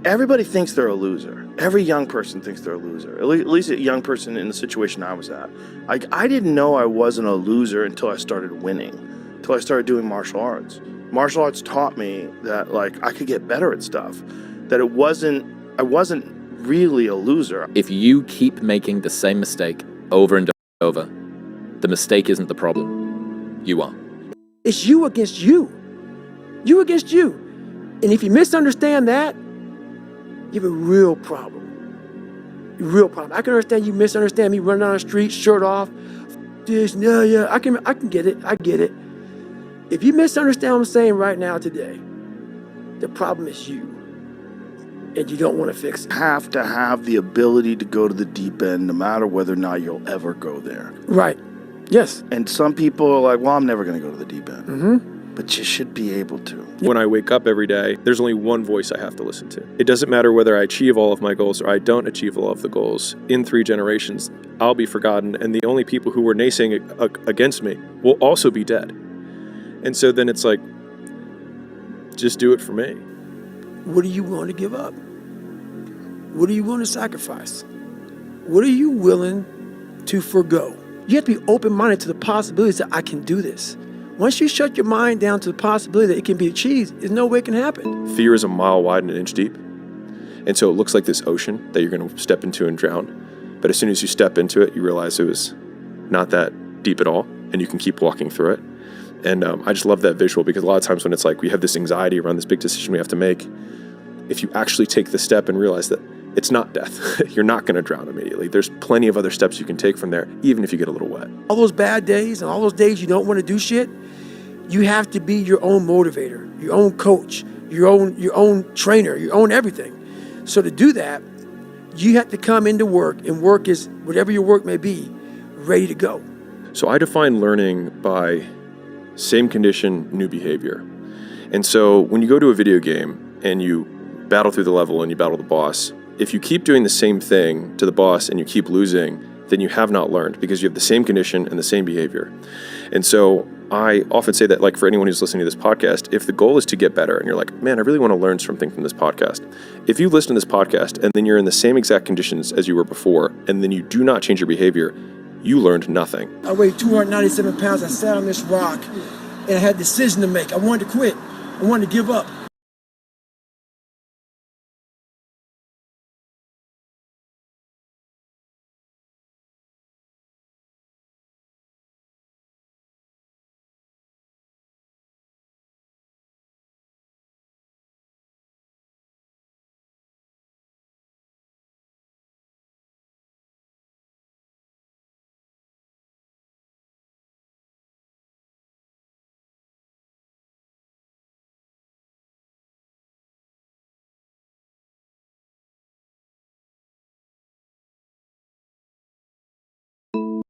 Everybody thinks they're a loser. Every young person thinks they're a loser. At least a young person in the situation I was at. I didn't know I wasn't a loser until I started winning, until I started doing martial arts. Martial arts taught me that like I could get better at stuff, that I wasn't really a loser. If you keep making the same mistake over and over, the mistake isn't the problem. You are. It's you against you. You against you. And if you misunderstand that, you have a real problem. A real problem. I can understand you misunderstand me running down the street, shirt off. This, yeah, I can get it. I get it. If you misunderstand what I'm saying right now today, the problem is you. And you don't want to fix it. You have to have the ability to go to the deep end no matter whether or not you'll ever go there. Right. Yes. And some people are like, well, I'm never going to go to the deep end. Mm-hmm. But you should be able to. When I wake up every day, there's only one voice I have to listen to. It doesn't matter whether I achieve all of my goals or I don't achieve all of the goals. In 3 generations, I'll be forgotten, and the only people who were naysaying against me will also be dead. And so then it's like, just do it for me. What are you willing to give up? What are you willing to sacrifice? What are you willing to forgo? You have to be open-minded to the possibilities that I can do this. Once you shut your mind down to the possibility that it can be achieved, there's no way it can happen. Fear is a mile wide and an inch deep. And so it looks like this ocean that you're going to step into and drown. But as soon as you step into it, you realize it was not that deep at all, and you can keep walking through it. And I just love that visual, because a lot of times when it's like we have this anxiety around this big decision we have to make, if you actually take the step and realize that it's not death, you're not going to drown immediately. There's plenty of other steps you can take from there, even if you get a little wet. All those bad days and all those days you don't want to do shit, you have to be your own motivator, your own coach, your own trainer, your own everything. So to do that, you have to come into work, and work is whatever your work may be, ready to go. So I define learning by same condition, new behavior. And so when you go to a video game and you battle through the level and you battle the boss, if you keep doing the same thing to the boss and you keep losing, then you have not learned, because you have the same condition and the same behavior. And so I often say that, like, for anyone who's listening to this podcast, if the goal is to get better and you're like, man, I really want to learn something from this podcast. If you listen to this podcast and then you're in the same exact conditions as you were before, and then you do not change your behavior, you learned nothing. I weighed 297 pounds. I sat on this rock and I had a decision to make. I wanted to quit. I wanted to give up.